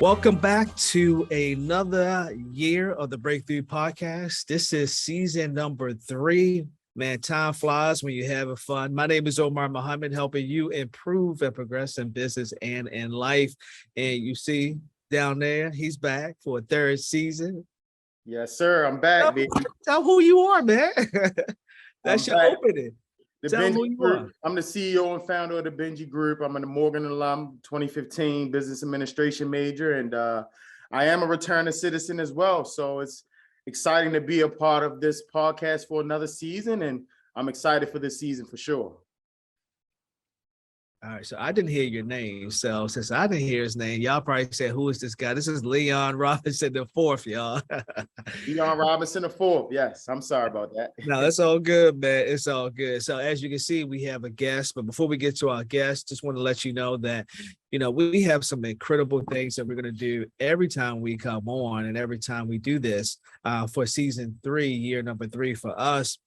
Welcome back to another year of the Breakthrough Podcast. This is season number 3. Man, time flies when you're having fun. My name is Omar Muhammad, helping you improve and progress in business and in life. And you see down there, he's back for a third season. Yes, sir. I'm back, baby. Tell who you are, man. That's your back. opening. Tell them who you are. I'm the CEO and founder of the Benji Group. I'm a Morgan alum, 2015 business administration major, and I am a returning citizen as well. So it's exciting to be a part of this podcast for another season, and I'm excited for this season for sure. All right, so I didn't hear your name. So since I didn't hear his name, y'all probably said, who is this guy? This is Leon Robinson the fourth, y'all. Leon Robinson the fourth. Yes, I'm sorry about that. No, it's all good, man. It's all good. So as you can see, we have a guest. But before we get to our guest, just want to let you know that, we have some incredible things that we're going to do every time we come on and every time we do this for season 3, year number 3 for us.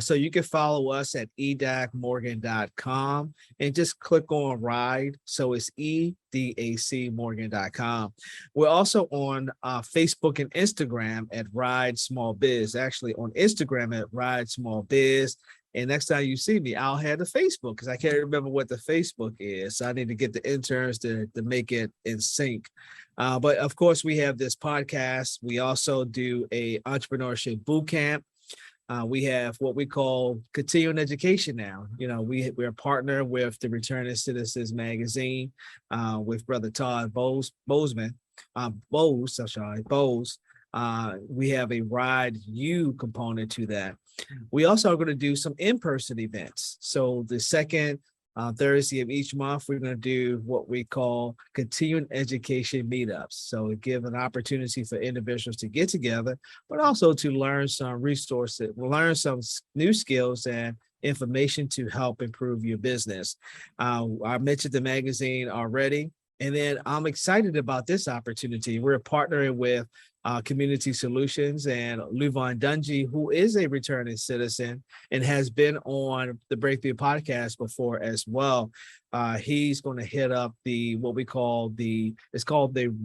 So you can follow us at edacmorgan.com and just click on Ride. So it's edacmorgan.com. We're also on Facebook and Instagram at Ride Small Biz. Actually on Instagram at Ride Small Biz. And next time you see me, I'll have the Facebook because I can't remember what the Facebook is. So I need to get the interns to make it in sync. But of course, we have this podcast. We also do a entrepreneurship boot camp. We have what we call continuing education now. We're a partner with the Returning Citizens magazine with Brother Todd Bowes. We have a Ride You component to that. We also are going to do some in-person events. So the second Thursday of each month, we're going to do what we call continuing education meetups. So give an opportunity for individuals to get together, but also to learn some resources, learn some new skills and information to help improve your business. I mentioned the magazine already. And then I'm excited about this opportunity. We're partnering with Community Solutions and Luvon Dungy, who is a returning citizen and has been on the Breakthrough Podcast before as well. He's going to hit up it's called the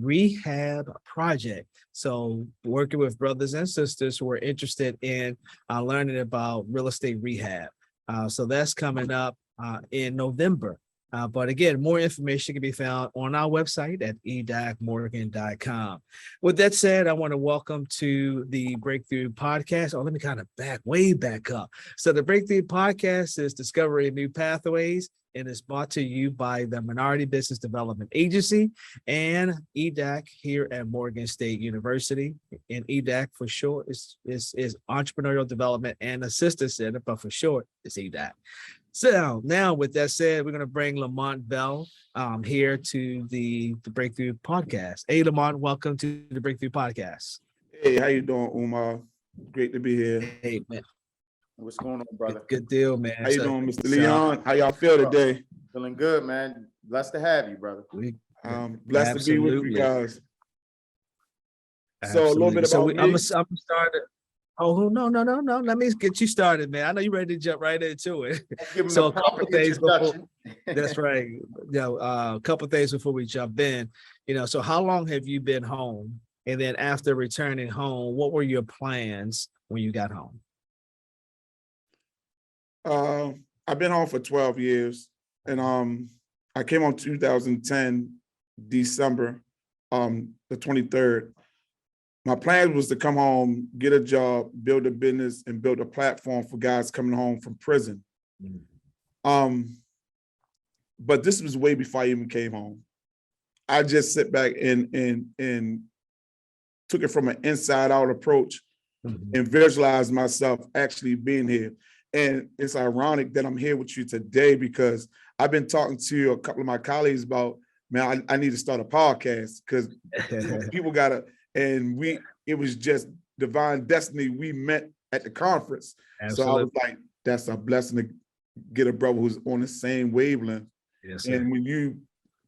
Rehab Project. So working with brothers and sisters who are interested in learning about real estate rehab. So that's coming up in November. But again, more information can be found on our website at edacmorgan.com. With that said, I want to welcome to the Breakthrough Podcast. Let me kind of way back up. So the Breakthrough Podcast is Discovering New Pathways, and is brought to you by the Minority Business Development Agency and EDAC here at Morgan State University. And EDAC for short is Entrepreneurial Development and Assistance Center, but for short, it's EDAC. So now with that said, we're going to bring Lamont Bell here to the Breakthrough Podcast. Hey, Lamont, welcome to the Breakthrough Podcast. Hey, how you doing, Umar? Great to be here. Hey, man. What's going on, brother? Good deal, man. How you doing, Mr. Leon? How y'all feel today? Feeling good, man. Blessed to have you, brother. Blessed to be with you guys. Absolutely. So a little bit about me. I'm started. Oh, no. Let me get you started, man. I know you're ready to jump right into it. So a couple of things before. That's right. A couple of things before we jump in. So how long have you been home? And then after returning home, what were your plans when you got home? I've been home for 12 years, and I came home 2010, December, the 23rd. My plan was to come home, get a job, build a business, and build a platform for guys coming home from prison. But this was way before I even came home. I just sit back and took it from an inside-out approach and visualized myself actually being here. And it's ironic that I'm here with you today because I've been talking to a couple of my colleagues about, man, I need to start a podcast because people gotta. And it was just divine destiny. We met at the conference. Absolutely. So I was like, that's a blessing to get a brother who's on the same wavelength. Yes, and when you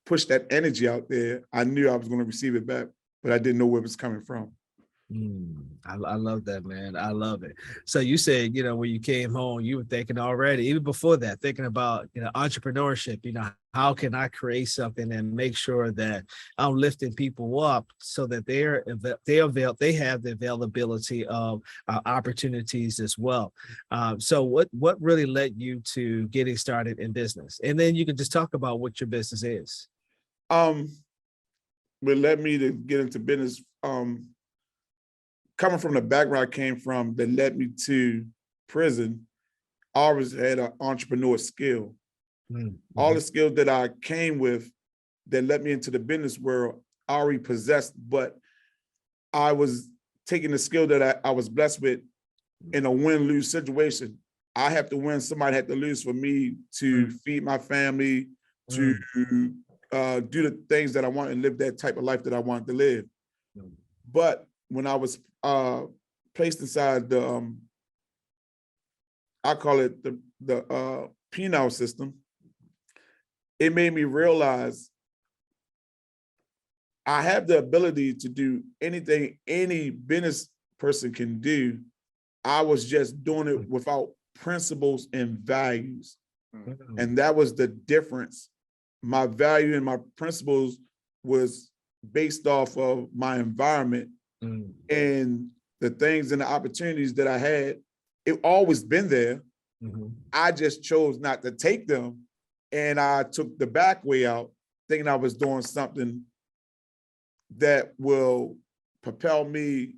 push that energy out there, I knew I was going to receive it back, but I didn't know where it was coming from. I love that, man. I love it. So you said, when you came home, you were thinking already, even before that, thinking about, entrepreneurship, how can I create something and make sure that I'm lifting people up so that they have the availability of opportunities as well. So what really led you to getting started in business? And then you can just talk about what your business is. Um, what led me to get into business, coming from the background I came from that led me to prison, I always had an entrepreneur skill. All the skills that I came with that led me into the business world, I already possessed, but I was taking the skill that I was blessed with in a win-lose situation. I have to win, somebody had to lose for me to feed my family, to do the things that I want and live that type of life that I wanted to live. But when I was placed inside the, I call it the penal system, it made me realize I have the ability to do anything any business person can do. I was just doing it without principles and values. And that was the difference. My value and my principles was based off of my environment and the things and the opportunities that I had. It always been there. I just chose not to take them. And I took the back way out, thinking I was doing something that will propel me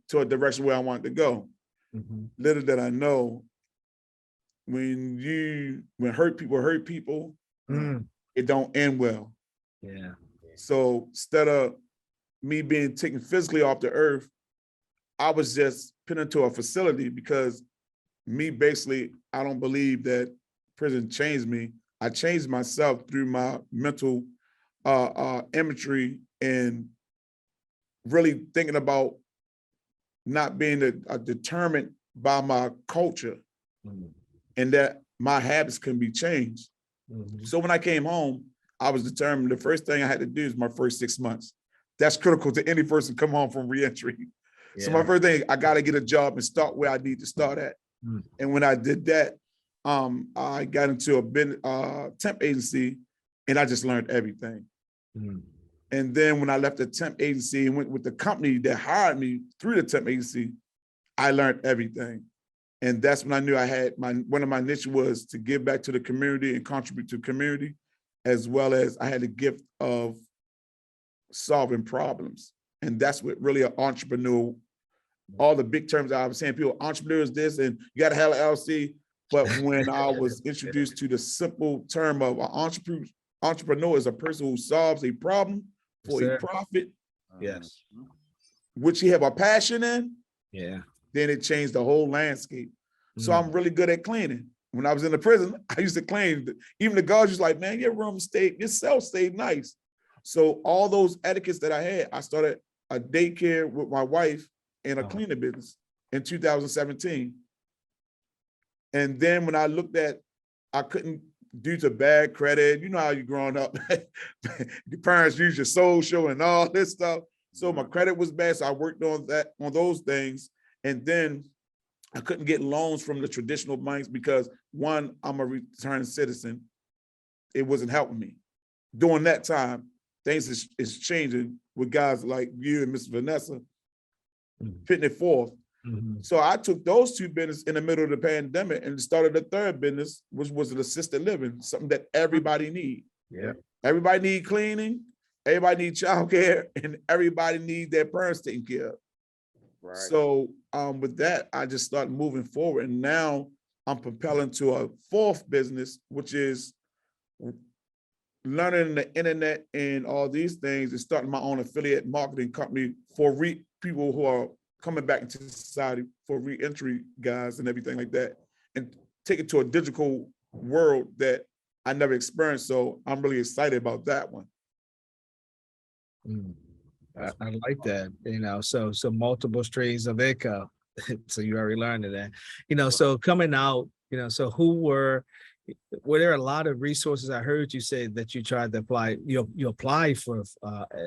to a direction where I want to go. Little did I know, when hurt people, it don't end well. Yeah. So instead of me being taken physically off the earth, I was just put into a facility because basically, I don't believe that prison changed me. I changed myself through my mental imagery and really thinking about not being determined by my culture and that my habits can be changed. So when I came home, I was determined the first thing I had to do is my first 6 months. That's critical to any person come home from reentry. Yeah. So my first thing, I got to get a job and start where I need to start at. And when I did that, I got into a temp agency and I just learned everything. And then when I left the temp agency and went with the company that hired me through the temp agency, I learned everything. And that's when I knew I had one of my niche was to give back to the community and contribute to the community, as well as I had the gift of solving problems. And that's what really an entrepreneur, all the big terms I was saying, people, entrepreneurs this, and you got to have an LLC. But when I was introduced to the simple term of an entrepreneur is a person who solves a problem for a profit, yes, which you have a passion in, then it changed the whole landscape. So I'm really good at cleaning. When I was in the prison, I used to clean. Even the guards was like, man, your room stayed, your cell stayed nice. So all those etiquettes that I had, I started a daycare with my wife and a cleaning business in 2017. And then when I looked at, I couldn't, due to bad credit, you know how you growing up, your parents use your social and all this stuff. So my credit was bad. So I worked on those things. And then I couldn't get loans from the traditional banks because one, I'm a returned citizen. It wasn't helping me. During that time, things is changing with guys like you and Miss Vanessa putting it forth. So I took those two businesses in the middle of the pandemic and started a third business, which was an assisted living, something that everybody need. Yeah. Everybody need cleaning, everybody need childcare, and everybody need their parents taken care of. Right. So with that, I just started moving forward. And now I'm propelling to a fourth business, which is learning the internet and all these things and starting my own affiliate marketing company for people who are coming back into society, for re-entry guys and everything like that, and take it to a digital world that I never experienced. So I'm really excited about that one. I like that, so multiple streams of income. So you already learned that, so coming out, so who were, were there a lot of resources? I heard you say that you tried to apply, you applied for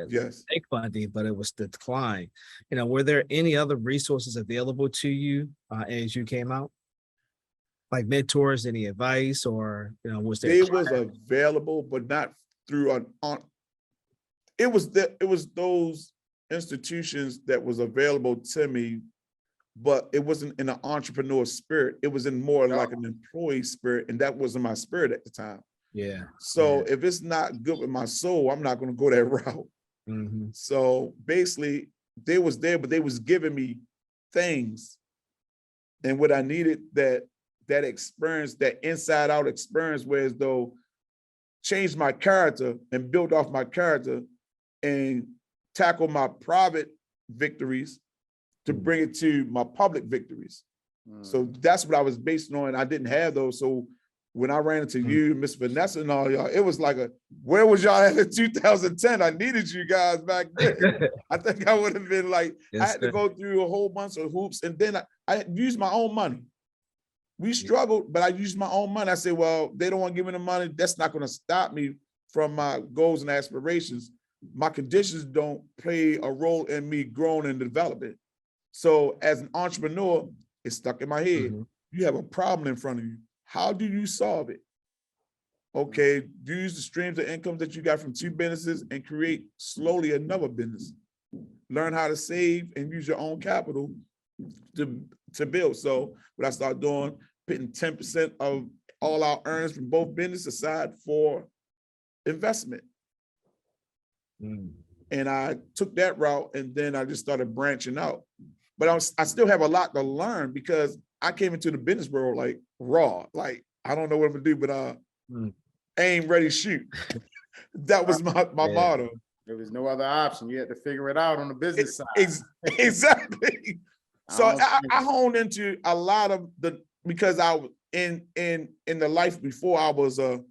Yes. state funding, but it was declined. Were there any other resources available to you as you came out? Like mentors, any advice, or was there? They was available, but not through it was those institutions that was available to me, but it wasn't in an entrepreneur spirit. It was in more like an employee spirit, and that wasn't my spirit at the time. Yeah. So if it's not good with my soul, I'm not going to go that route. Mm-hmm. So basically, they was there, but they was giving me things, and what I needed, that experience, that inside out experience, whereas though changed my character and built off my character and tackle my private victories to bring it to my public victories. So that's what I was basing on. I didn't have those. So when I ran into you, Miss Vanessa and all y'all, it was like where was y'all at in 2010? I needed you guys back then. I think I would have been like, Yes, I had to go through a whole bunch of hoops, and then I used my own money. We struggled, but I used my own money. I said, well, they don't want to give me the money. That's not going to stop me from my goals and aspirations. My conditions don't play a role in me growing and developing. So as an entrepreneur, it's stuck in my head. Mm-hmm. You have a problem in front of you. How do you solve it? Okay, use the streams of income that you got from 2 businesses and create slowly another business. Learn how to save and use your own capital to build. So what I started doing, putting 10% of all our earnings from both businesses aside for investment. And I took that route, and then I just started branching out. But I still have a lot to learn because I came into the business world like raw. Like, I don't know what I'm gonna do, but aim, ready, shoot. That was my motto. There was no other option. You had to figure it out on the business side. Exactly. So I honed into a lot of because I was in the life before, I was a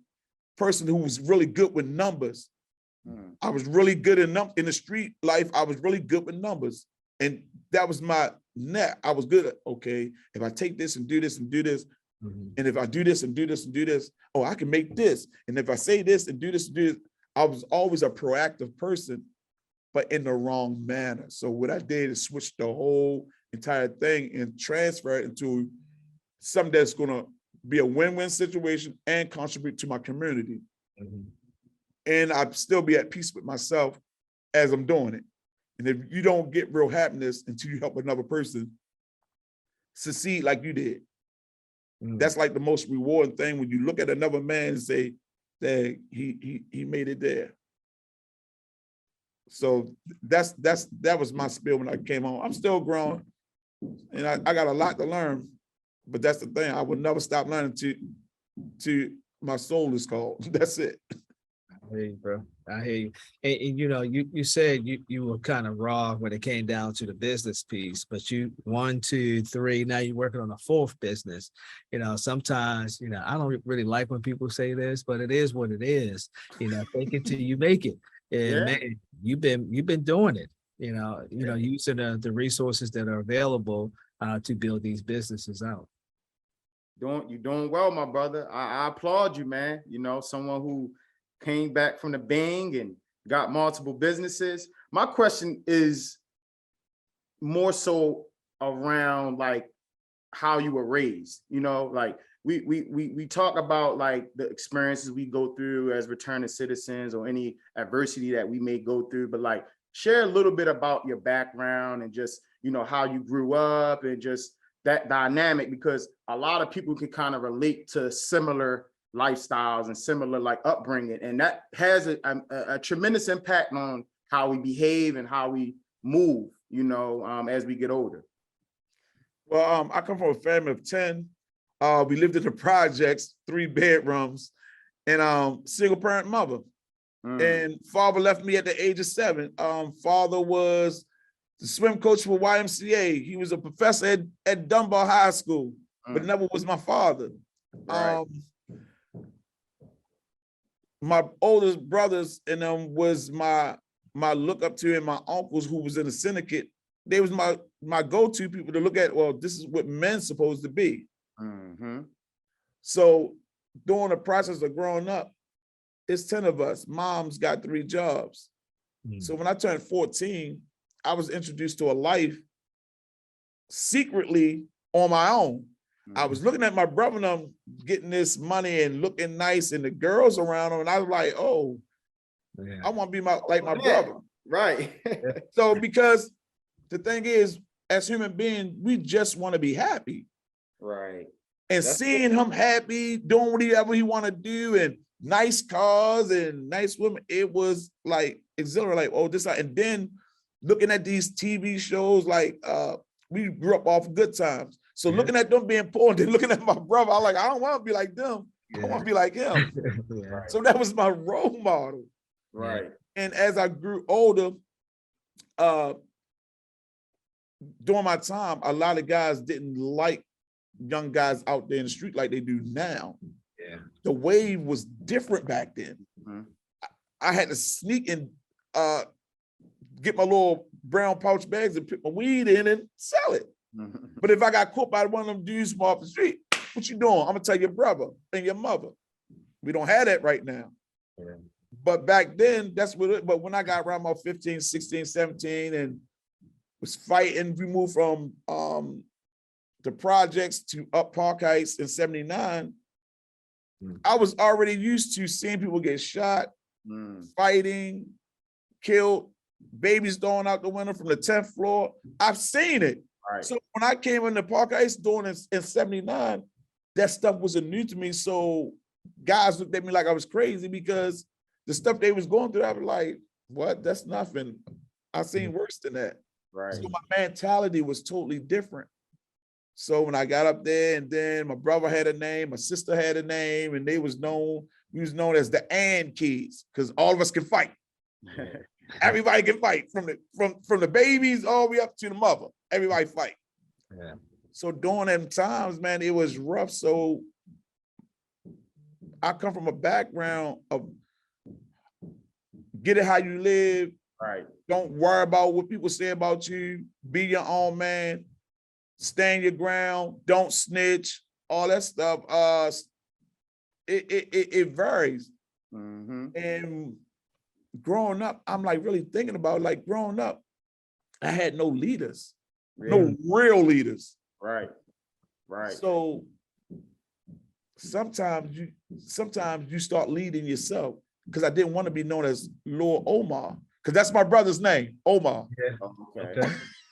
person who was really good with numbers. I was really good in the street life. I was really good with numbers, and that was my net. I was good at, okay, if I take this and do this and do this, and if I do this and do this and do this, oh, I can make this. And if I say this and do this and do this, I was always a proactive person, but in the wrong manner. So what I did is switch the whole entire thing and transfer it into something that's going to be a win-win situation and contribute to my community. And I'd still be at peace with myself as I'm doing it. And if you don't get real happiness until you help another person succeed like you did, that's like the most rewarding thing when you look at another man and say that he made it there. So that was my spiel when I came home. I'm still growing, and I got a lot to learn, but that's the thing. I will never stop learning to my soul is called. That's it. I hear you, bro. I hear you. And you said you were kind of raw when it came down to the business piece, but you 1, 2, 3, now you're working on a 4th business. Sometimes, I don't really like when people say this, but it is what it is. Fake it till you make it. And man, you've been doing it, using the resources that are available to build these businesses out. You're doing well, my brother. I applaud you, man. Someone who came back from the Bing and got multiple businesses. My question is more so around like how you were raised. Like we talk about like the experiences we go through as returning citizens or any adversity that we may go through, but like share a little bit about your background and just how you grew up and just that dynamic, because a lot of people can kind of relate to similar lifestyles and similar like upbringing, and that has a tremendous impact on how we behave and how we move as we get older. Well, I come from a family of 10. We lived in the projects, 3 bedrooms, and single parent mother. And father left me at the age of 7. Father was the swim coach for YMCA. He was a professor at Dunbar High School, but never was my father. Right. My oldest brothers and them was my look up to, and my uncles who was in the syndicate. They was my go-to people to look at. Well, this is what men's supposed to be. So during the process of growing up, it's 10 of us. Mom's got 3 jobs. So when I turned 14, I was introduced to a life secretly on my own. I was looking at my brother and them getting this money and looking nice and the girls around them. And I was like, oh, Yeah. I want to be like my brother. Right. So because the thing is, as human beings, we just want to be happy. Right. And seeing him happy, doing whatever he want to do, and nice cars and nice women, it was like exhilarating, like, oh, this, and then looking at these TV shows, like we grew up off Good Times. So looking at them being poor and then looking at my brother, I'm like, I don't want to be like them. I want to be like him. Yeah. So that was my role model. Right. And as I grew older, during my time, a lot of guys didn't like young guys out there in the street like they do now. Yeah. The wave was different back then. I had to sneak and get my little brown pouch bags and put my weed in and sell it. But if I got caught by one of them dudes from off the street, what you doing? I'm gonna tell your brother and your mother. We don't have that right now. Yeah. But back then, that's what it, but when I got around about 15, 16, 17 and was fighting, we moved from the projects to up Park Heights in 79. I was already used to seeing people get shot, fighting, killed, babies thrown out the window from the 10th floor. I've seen it. Right. So when I came into Park Heights doing it in 79, that stuff wasn't new to me. So guys looked at me like I was crazy because the stuff they was going through, I was like, what? That's nothing. I've seen worse than that. Right. So my mentality was totally different. So when I got up there, and then my brother had a name, my sister had a name, and we was known as the and kids, because all of us can fight. Everybody can fight, from the babies all the way up to the mother. Everybody fight. Yeah. So during them times, man, it was rough. So I come from a background of get it how you live. Right. Don't worry about what people say about you. Be your own man. Stand your ground. Don't snitch. All that stuff. It varies. And growing up, I'm like really thinking about, like, growing up, I had no leaders, no real leaders. Right. Right. So sometimes you start leading yourself, because I didn't want to be known as Lord Omar, because that's my brother's name, Omar. Okay.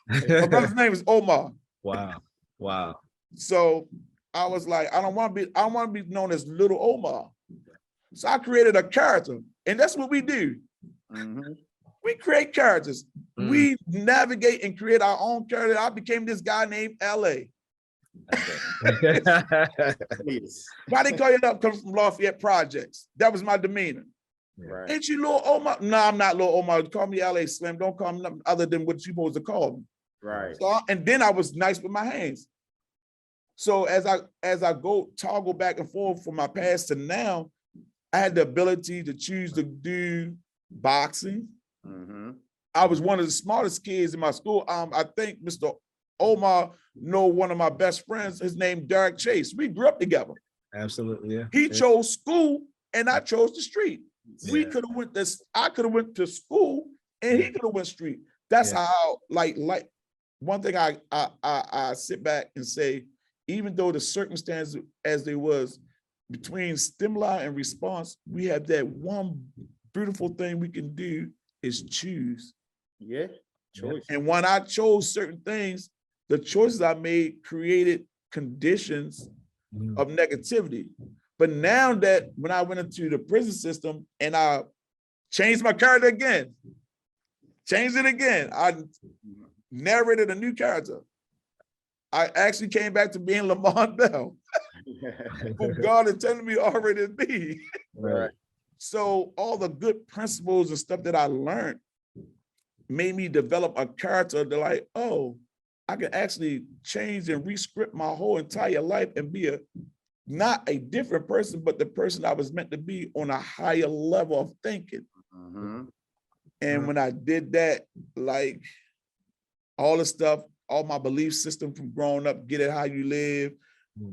My brother's name is Omar. Wow. Wow. So I was like, I don't want to be known as Little Omar. So I created a character, and that's what we do. We create characters. We navigate and create our own character. I became this guy named LA. Why they call you up? Come from Lafayette Projects. That was my demeanor. Right. Ain't you Lil Omar? No, I'm not Lil Omar. Call me LA Slim. Don't call me nothing other than what you supposed to call me. Right. So, and then I was nice with my hands. So as I go toggle back and forth from my past to now, I had the ability to choose to do boxing. I was one of the smartest kids in my school. I think Mr. Omar know one of my best friends. His name Derek Chase. We grew up together. Absolutely, yeah. He chose school and I chose the street. We could have went this. I could have went to school and he could have went street. That's how like one thing I sit back and say, even though the circumstances as they was between stimuli and response, we have that one beautiful thing we can do is choose. Choice. And when I chose certain things, the choices I made created conditions of negativity. But now that when I went into the prison system and I changed my character again, changed it again, I narrated a new character. I actually came back to being Lamont Bell, who God intended me already to be. Right. So all the good principles and stuff that I learned made me develop a character that, like, oh, I can actually change and rescript my whole entire life and be not a different person, but the person I was meant to be on a higher level of thinking. And when I did that, like all the stuff, all my belief system from growing up, get it how you live,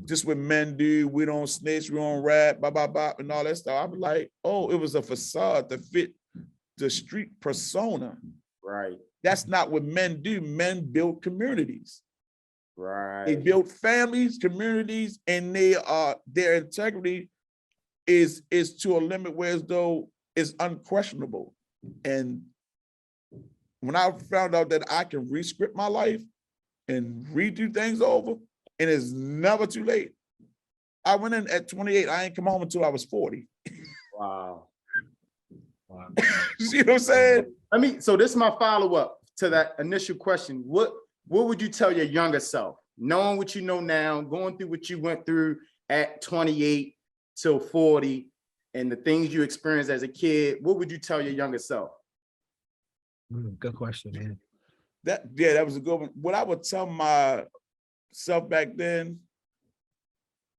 Just what men do, we don't snitch, we don't rap, blah, blah, blah, and all that stuff. I was like, oh, it was a facade to fit the street persona. Right. That's not what men do. Men build communities. Right. They build families, communities, and their integrity is to a limit where as though it's unquestionable. And when I found out that I can re-script my life and redo things over, and it's never too late. I went in at 28. I ain't come home until I was 40. Wow. You see what I'm saying? So this is my follow-up to that initial question. What would you tell your younger self, knowing what you know now, going through what you went through at 28 till 40, and the things you experienced as a kid? What would you tell your younger self? Good question, man. That was a good one. What I would tell myself back then,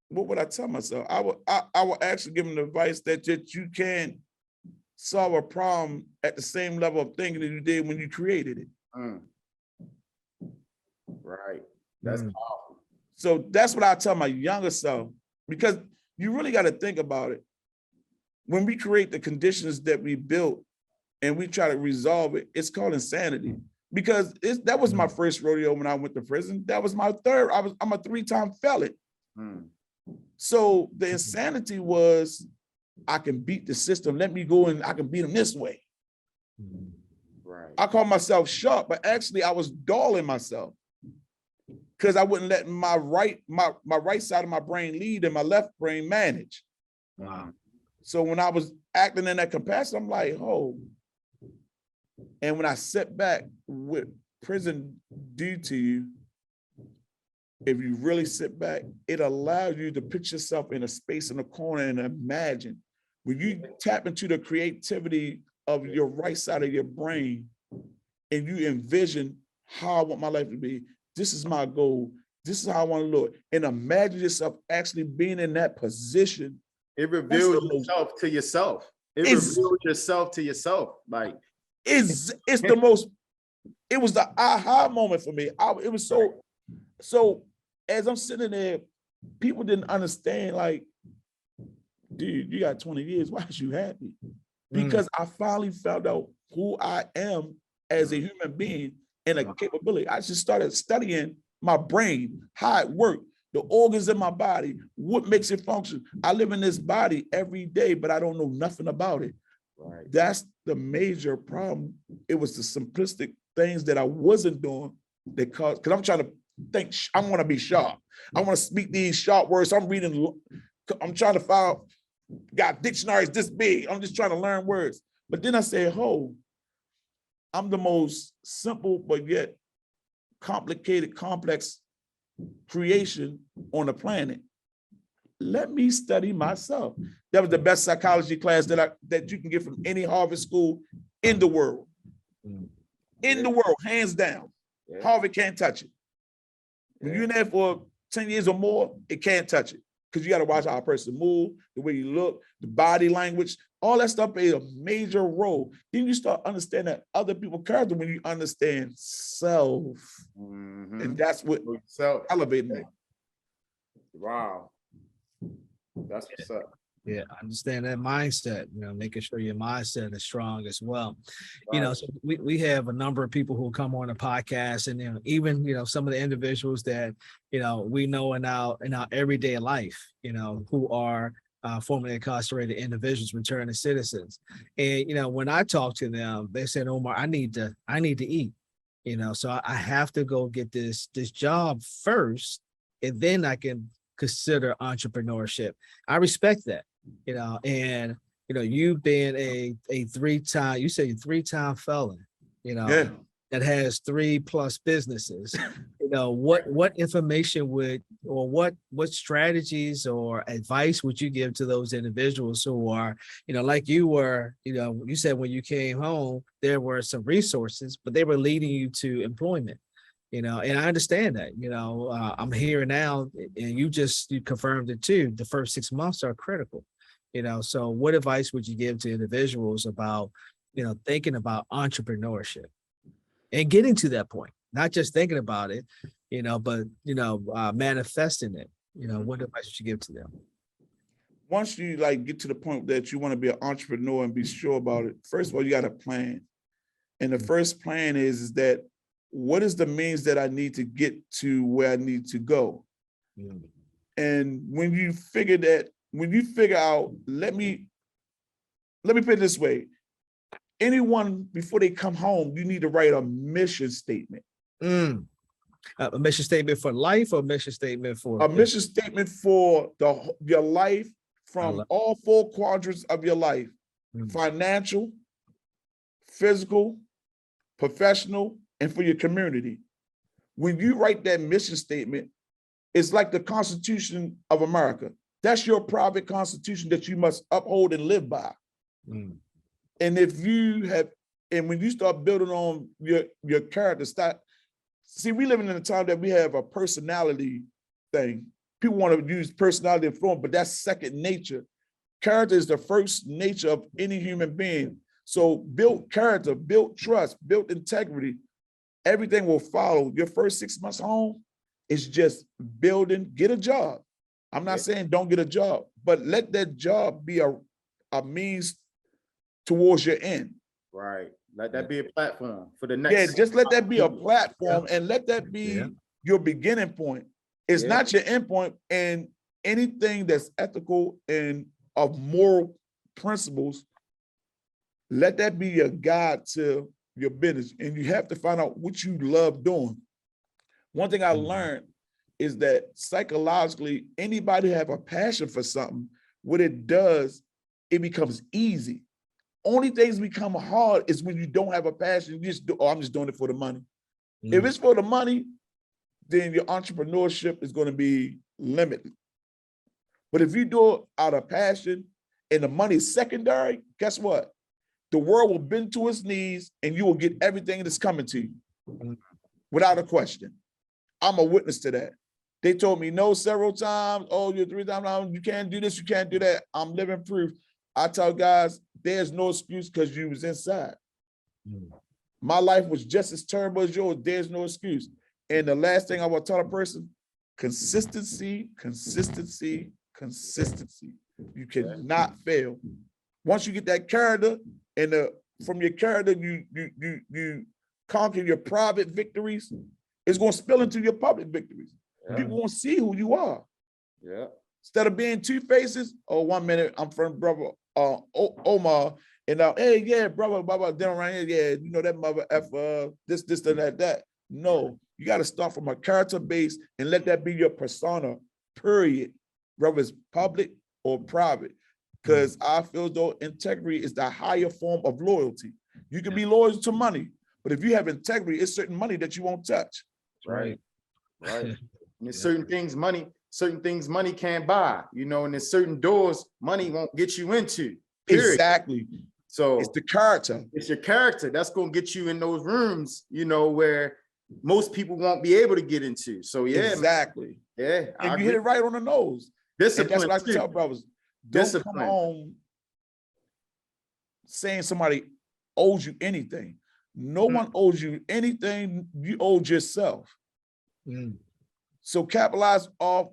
what would I tell myself? I would actually give them advice that you can solve a problem at the same level of thinking that you did when you created it. Right. That's powerful. So that's what I tell my younger self, because you really got to think about it. When we create the conditions that we built and we try to resolve it, it's called insanity. Because that was my first rodeo when I went to prison. That was my third. I'm a 3-time felon. So the insanity was, I can beat the system. Let me go and I can beat them this way. Right. I call myself sharp, but actually I was dulling myself because I wouldn't let my right side of my brain lead and my left brain manage. Wow. So when I was acting in that capacity, I'm like, oh. And when I sit back, what prison do to you, if you really sit back, it allows you to put yourself in a space in a corner and imagine. When you tap into the creativity of your right side of your brain and you envision how I want my life to be, this is my goal, this is how I want to look, and imagine yourself actually being in that position. It reveals yourself to yourself. It reveals yourself to yourself. Like, it's the most, it was the aha moment for me. It was so as I'm sitting there, people didn't understand, like, dude, you got 20 years, why is you happy? Because I finally found out who I am as a human being and a capability. I just started studying my brain, how it worked, the organs in my body, what makes it function. I live in this body every day, but I don't know nothing about it. right. That's the major problem. It was the simplistic things that I wasn't doing that caused, because I'm trying to think, I want to be sharp. I want to speak these sharp words. I'm trying to find, got dictionaries this big. I'm just trying to learn words. But then I said, oh, I'm the most simple, but yet complicated, complex creation on the planet. Let me study myself. That was the best psychology class that you can get from any Harvard school in the world. In the world, hands down. Yeah. Harvard can't touch it. When you're in there for 10 years or more, it can't touch it. Because you got to watch how a person move, the way you look, the body language, all that stuff plays a major role. Then you start understanding other people's character when you understand self. And that's what elevated me. Wow. That's what's up. Yeah, I understand that mindset, making sure your mindset is strong as well. Right. So we have a number of people who come on the podcast, and even some of the individuals that we know in our everyday life, who are formerly incarcerated individuals, returning citizens. And when I talk to them, they said, Omar, I need to eat. So I have to go get this job first, and then I can consider entrepreneurship. I respect that. And you've been a 3-time, you say 3-time felon, that has 3+ businesses. What information what strategies or advice would you give to those individuals who are, like you were, you said when you came home, there were some resources, but they were leading you to employment. And I understand that, I'm here now, and you confirmed it too. The first 6 months are critical, so what advice would you give to individuals about, thinking about entrepreneurship and getting to that point, not just thinking about it, but, manifesting it, What advice would you give to them? Once you like get to the point that you want to be an entrepreneur and be sure about it, first of all, you got a plan. And the first plan is that what is the means that I need to get to where I need to go? And when you figure out, let me put it this way. Anyone, before they come home, you need to write a mission statement. A mission statement for life or a mission statement for? A mission statement for your life from all 4 quadrants of your life: financial, physical, professional, and for your community. When you write that mission statement, it's like the Constitution of America. That's your private constitution that you must uphold and live by. And when you start building on your character, we living in a time that we have a personality thing. People want to use personality and form, but that's second nature. Character is the first nature of any human being. So build character, build trust, build integrity. Everything will follow. Your first 6 months home is just building, get a job. I'm not saying don't get a job, but let that job be a means towards your end. Right. Let that be a platform for the next. Yeah, just let that be a platform and let that be your beginning point. It's not your end point, and anything that's ethical and of moral principles, let that be your guide to your business. And you have to find out what you love doing. One thing I learned is that psychologically, anybody who have a passion for something, what it does, it becomes easy. Only things become hard is when you don't have a passion. You just do, I'm just doing it for the money. If it's for the money, then your entrepreneurship is going to be limited. But if you do it out of passion and the money is secondary, guess what? The world will bend to its knees and you will get everything that's coming to you without a question. I'm a witness to that. They told me no several times. Oh, you're 3 times now. You can't do this. You can't do that. I'm living proof. I tell guys, there's no excuse because you was inside. My life was just as terrible as yours. There's no excuse. And the last thing I want to tell a person, consistency, consistency, consistency. You cannot fail. Once you get that character, and from your character, you conquer your private victories, it's going to spill into your public victories. People won't see who you are. Instead of being 2 faces, 1 minute I'm from brother Omar, and hey, yeah, brother, then around here, yeah, you know that mother F this, that. No, you got to start from a character base and let that be your persona, period, whether it's public or private. Because I feel though integrity is the higher form of loyalty. You can be loyal to money, but if you have integrity, it's certain money that you won't touch. Right. And there's certain things money can't buy, and there's certain doors money won't get you into. Period. Exactly. So it's the character. It's your character that's going to get you in those rooms, where most people won't be able to get into. So exactly. Man. And you hit it right on the nose. Discipline. And that's what I tell brothers. Don't come home saying somebody owes you anything. No one owes you anything. You owe yourself. So capitalize off,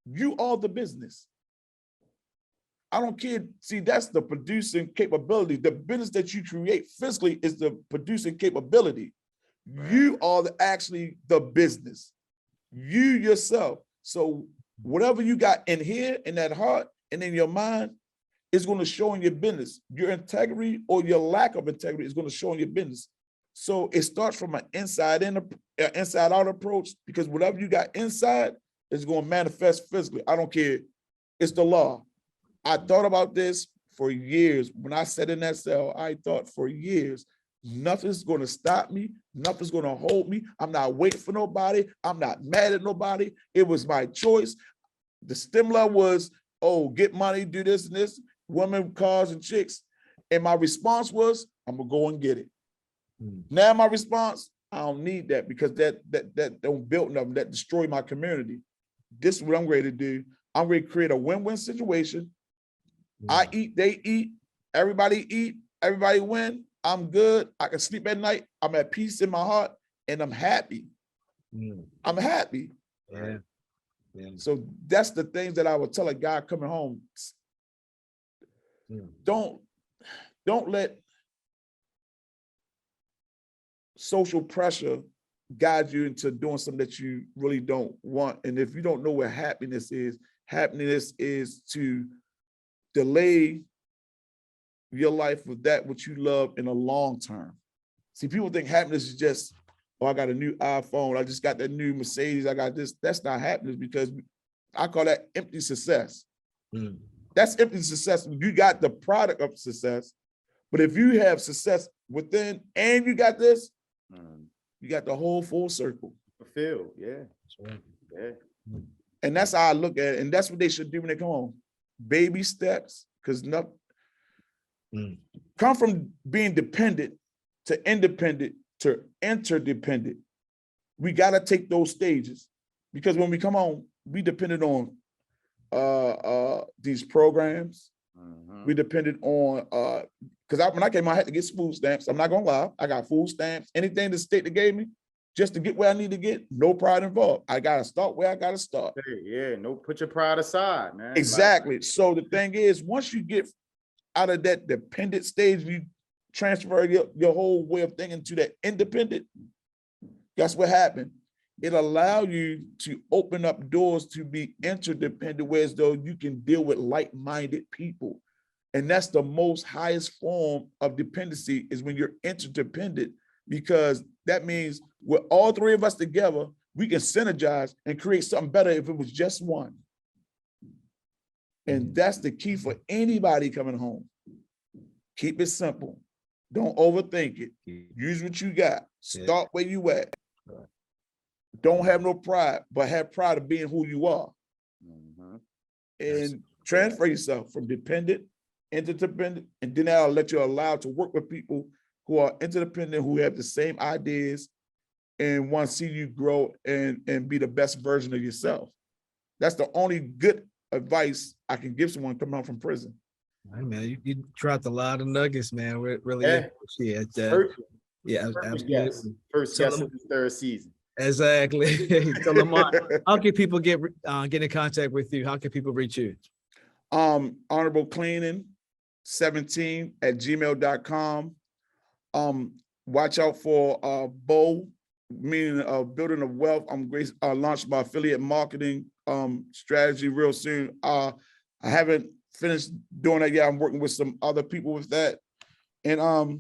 you are the business. I don't care. See, that's the producing capability. The business that you create physically is the producing capability. You are actually the business. You yourself. So whatever you got in here, in that heart, and in your mind, is going to show in your business. Your integrity or your lack of integrity is going to show in your business. So it starts from an inside out approach, because whatever you got inside is going to manifest physically. I don't care. It's the law. I thought about this for years. When I sat in that cell, I thought for years, nothing's going to stop me. Nothing's going to hold me. I'm not waiting for nobody. I'm not mad at nobody. It was my choice. The stimuli was, oh, get money, do this and this, women, cars, and chicks. And my response was, I'm going to go and get it. Now my response, I don't need that, because that don't build nothing, that destroy my community. This is what I'm ready to do. I'm ready to create a win-win situation. I eat, they eat, everybody eat, everybody win. I'm good. I can sleep at night. I'm at peace in my heart, and I'm happy. I'm happy. Yeah. So that's the things that I would tell a guy coming home. Yeah. Don't let social pressure guide you into doing something that you really don't want. And if you don't know what happiness is to delay your life with that which you love in the long term. See, people think happiness is just, oh, I got a new iPhone, I just got that new Mercedes, I got this. That's not happiness, because I call that empty success. Mm. That's empty success. You got the product of success, but if you have success within and you got this, you got the whole full circle. Fulfilled, yeah. That's right. Yeah. And that's how I look at it. And that's what they should do when they come home. Baby steps, because come from being dependent to independent to interdependent. We got to take those stages, because when we come home, we depended on these programs. We depended on because when I came out, I had to get food stamps. I'm not gonna lie, I got food stamps. Anything the state that gave me, just to get where I need to get, no pride involved. I gotta start where I gotta start. Hey, yeah, no, put your pride aside, man. Exactly. So the thing is, once you get out of that dependent stage, you transfer your whole way of thinking to that independent. Guess what happened? It allows you to open up doors to be interdependent, whereas though you can deal with like-minded people. And that's the most highest form of dependency, is when you're interdependent, because that means with all three of us together, we can synergize and create something better if it was just one. And that's the key for anybody coming home. Keep it simple. Don't overthink it. Use what you got. Start where you at. Don't have no pride, but have pride of being who you are. And transfer yourself from dependent, interdependent, and then that'll let you allow to work with people who are interdependent, who have the same ideas and want to see you grow and be the best version of yourself. That's the only good advice I can give someone coming home from prison. Hey man, you dropped a lot of nuggets, man. We really appreciate that. Perfect. Yeah, absolutely. First guest of the third season. Exactly. So Lamont, how can people get in contact with you? How can people reach you? Honorable Cleaning 17@gmail.com. Watch out for BOW, meaning building of wealth. I'm launched my affiliate marketing strategy real soon. I haven't finished doing that yet. I'm working with some other people with that. And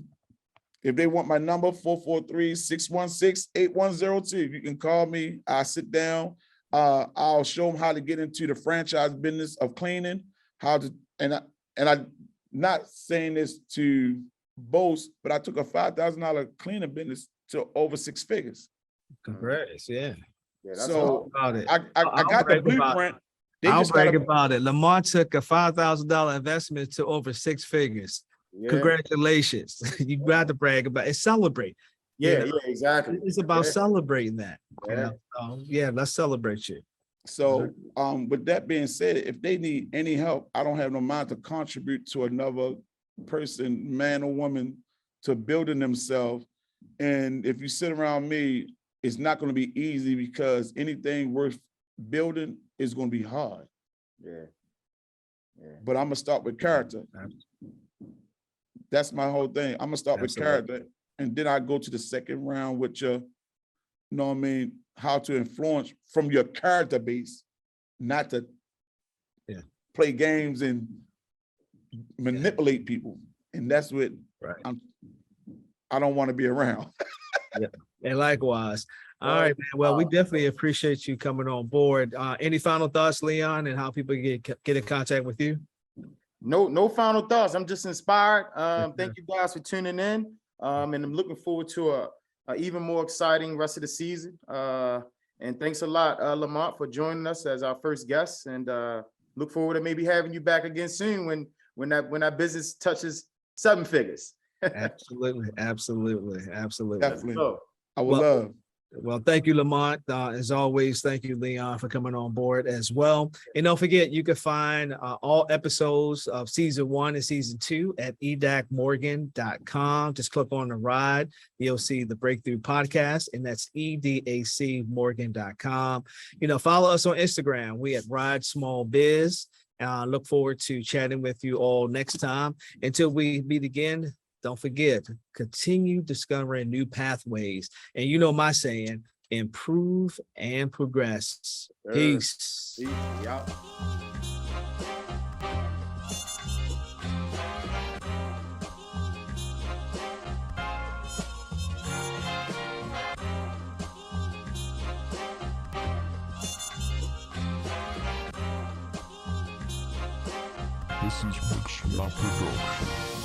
if they want my number, 443-616-8102. You can call me. I sit down. I'll show them how to get into the franchise business of cleaning, and I'm not saying this to boast, but I took a $5,000 cleaning business to over 6 figures. Congrats, yeah. So about it. I got the blueprint. I'll brag about it. Lamont took a $5,000 investment to over 6 figures. Yeah. Congratulations. You got to brag about it. Celebrate. Yeah, exactly. It's about celebrating that. Yeah. Yeah, let's celebrate you. So with that being said, if they need any help, I don't have no mind to contribute to another person, man or woman, to building themselves. And if you sit around me, it's not going to be easy, because anything worth building is going to be hard. Yeah. But I'm going to start with character. That's my whole thing. I'm going to start with character. And then I go to the second round with your, you know what I mean, how to influence from your character base, not to play games and manipulate people. And that's what I don't want to be around. And likewise. All right, man. Well, we definitely appreciate you coming on board. Any final thoughts, Leon, and how people get in contact with you? No final thoughts. I'm just inspired. Thank you guys for tuning in. And I'm looking forward to a even more exciting rest of the season. And thanks a lot, Lamont, for joining us as our first guest. And look forward to maybe having you back again soon when that business touches 7 figures. Absolutely. Definitely. I would love. Well, thank you, Lamont. As always, thank you, Leon, for coming on board as well. And don't forget, you can find all episodes of season 1 and season 2 at edacmorgan.com. Just click on the ride. You'll see the Breakthrough Podcast, and that's edacmorgan.com. Follow us on Instagram. We at Ride Small Biz. Look forward to chatting with you all next time. Until we meet again, don't forget, continue discovering new pathways. And my saying, improve and progress. Peace. Yeah. This is Rich La Production.